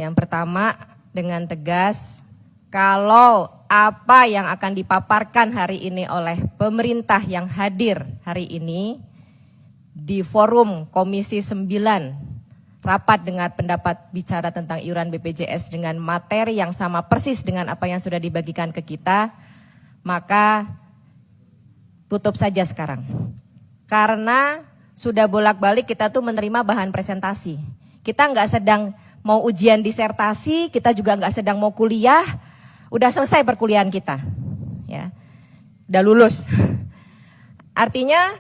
Yang pertama, dengan tegas, kalau apa yang akan dipaparkan hari ini oleh pemerintah yang hadir hari ini di forum Komisi 9, rapat dengar pendapat bicara tentang iuran BPJS dengan materi yang sama persis dengan apa yang sudah dibagikan ke kita, maka tutup saja sekarang. Karena sudah bolak-balik kita tuh menerima bahan presentasi. Kita nggak sedang mau ujian disertasi, kita juga nggak sedang mau kuliah, udah selesai perkuliahan kita, ya, udah lulus. Artinya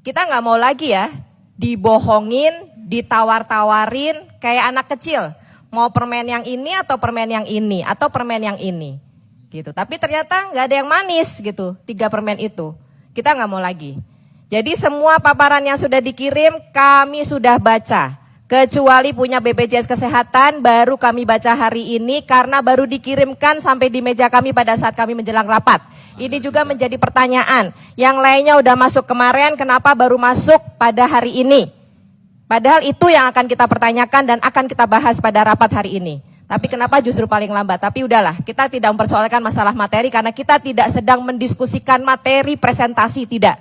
kita nggak mau lagi ya dibohongin, ditawar-tawarin kayak anak kecil, mau permen yang ini atau permen yang ini atau permen yang ini, gitu. Tapi ternyata nggak ada yang manis gitu, 3 permen itu. Kita nggak mau lagi. Jadi semua paparan yang sudah dikirim kami sudah baca. Kecuali punya BPJS Kesehatan baru kami baca hari ini karena baru dikirimkan sampai di meja kami pada saat kami menjelang rapat. Ini juga menjadi pertanyaan. Yang lainnya udah masuk kemarin, kenapa baru masuk pada hari ini? Padahal itu yang akan kita pertanyakan dan akan kita bahas pada rapat hari ini. Tapi kenapa justru paling lambat? Tapi udahlah, kita tidak mempersoalkan masalah materi karena kita tidak sedang mendiskusikan materi presentasi, tidak.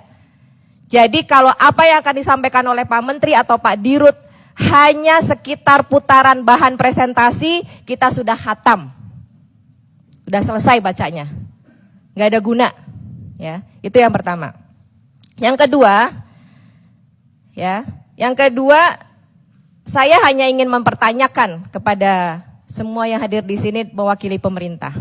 Jadi kalau apa yang akan disampaikan oleh Pak Menteri atau Pak Dirut hanya sekitar putaran bahan presentasi, kita sudah khatam. Sudah selesai bacanya. Nggak ada guna. Ya, itu yang pertama. Yang kedua, saya hanya ingin mempertanyakan kepada semua yang hadir di sini mewakili pemerintah.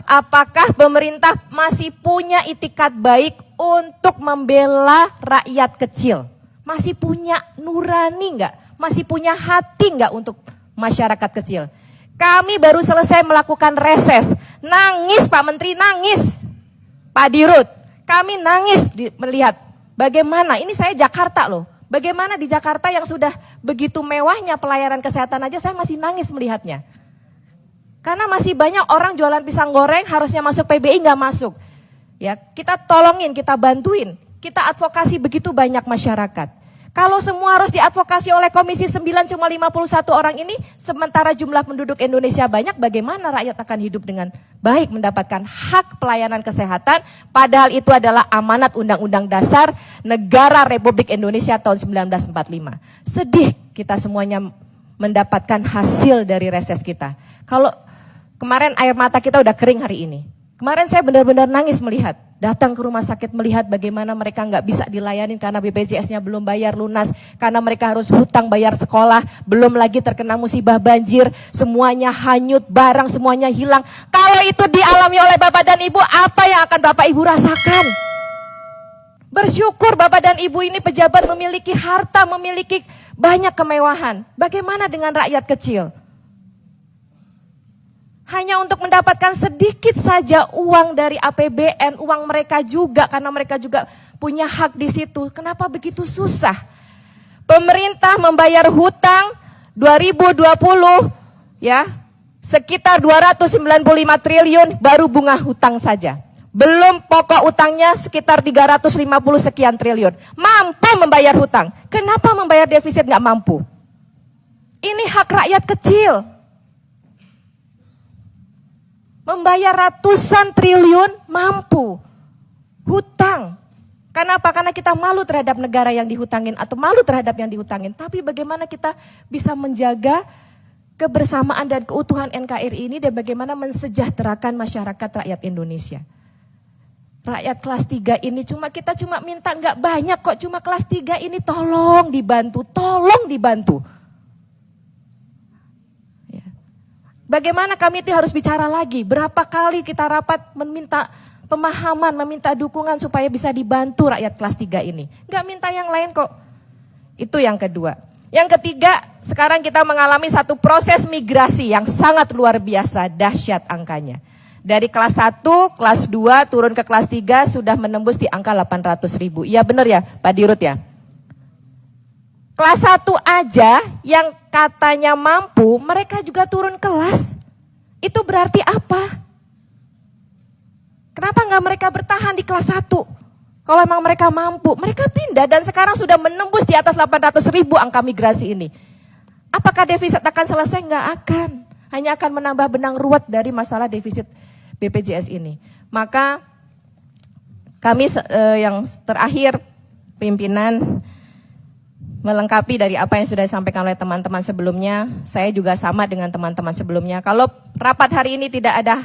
Apakah pemerintah masih punya itikat baik untuk membela rakyat kecil? Masih punya nurani enggak? Masih punya hati enggak untuk masyarakat kecil? Kami baru selesai melakukan reses. Nangis Pak Menteri, nangis. Pak Dirut, kami nangis melihat bagaimana, ini saya Jakarta loh. Bagaimana di Jakarta yang sudah begitu mewahnya pelayanan kesehatan aja saya masih nangis melihatnya. Karena masih banyak orang jualan pisang goreng harusnya masuk PBI nggak masuk. Ya, kita tolongin, kita bantuin, kita advokasi begitu banyak masyarakat. Kalau semua harus diadvokasi oleh Komisi 9 cuma 51 orang ini, sementara jumlah penduduk Indonesia banyak, bagaimana rakyat akan hidup dengan baik mendapatkan hak pelayanan kesehatan, padahal itu adalah amanat Undang-Undang Dasar Negara Republik Indonesia tahun 1945. Sedih kita semuanya mendapatkan hasil dari reses kita. Kalau kemarin air mata kita udah kering hari ini. Kemarin saya benar-benar nangis melihat, datang ke rumah sakit melihat bagaimana mereka nggak bisa dilayani karena BPJS-nya belum bayar lunas, karena mereka harus hutang bayar sekolah, belum lagi terkena musibah banjir, semuanya hanyut, barang semuanya hilang. Kalau itu dialami oleh Bapak dan Ibu, apa yang akan Bapak Ibu rasakan? Bersyukur Bapak dan Ibu ini pejabat memiliki harta, memiliki banyak kemewahan. Bagaimana dengan rakyat kecil? Hanya untuk mendapatkan sedikit saja uang dari APBN, uang mereka juga karena mereka juga punya hak di situ. Kenapa begitu susah? Pemerintah membayar hutang 2020 ya, sekitar 295 triliun baru bunga hutang saja. Belum pokok utangnya sekitar 350 sekian triliun. Mampu membayar hutang. Kenapa membayar defisit nggak mampu? Ini hak rakyat kecil. Membayar ratusan triliun mampu. Hutang. Kenapa? Karena kita malu terhadap negara yang dihutangin atau malu terhadap yang dihutangin. Tapi bagaimana kita bisa menjaga kebersamaan dan keutuhan NKRI ini dan bagaimana mensejahterakan masyarakat rakyat Indonesia. Rakyat kelas 3 ini kita cuma minta nggak banyak kok, cuma kelas 3 ini tolong dibantu, tolong dibantu. Bagaimana kami itu harus bicara lagi, berapa kali kita rapat meminta pemahaman, meminta dukungan supaya bisa dibantu rakyat kelas 3 ini. Nggak minta yang lain kok. Itu yang kedua. Yang ketiga, sekarang kita mengalami satu proses migrasi yang sangat luar biasa, dahsyat angkanya. Dari kelas 1, kelas 2 turun ke kelas 3 sudah menembus di angka 800.000. Iya benar ya Pak Dirut ya? Kelas 1 aja yang katanya mampu, mereka juga turun kelas. Itu berarti apa? Kenapa nggak mereka bertahan di kelas 1? Kalau memang mereka mampu, mereka pindah dan sekarang sudah menembus di atas 800.000 angka migrasi ini. Apakah defisit akan selesai? Nggak akan. Hanya akan menambah benang ruwet dari masalah defisit BPJS ini. Maka kami yang terakhir, pimpinan, melengkapi dari apa yang sudah disampaikan oleh teman-teman sebelumnya, saya juga sama dengan teman-teman sebelumnya. Kalau rapat hari ini tidak ada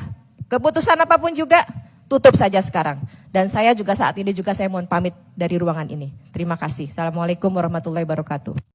keputusan apapun juga, tutup saja sekarang. Dan saya juga saat ini juga saya mohon pamit dari ruangan ini. Terima kasih. Assalamualaikum warahmatullahi wabarakatuh.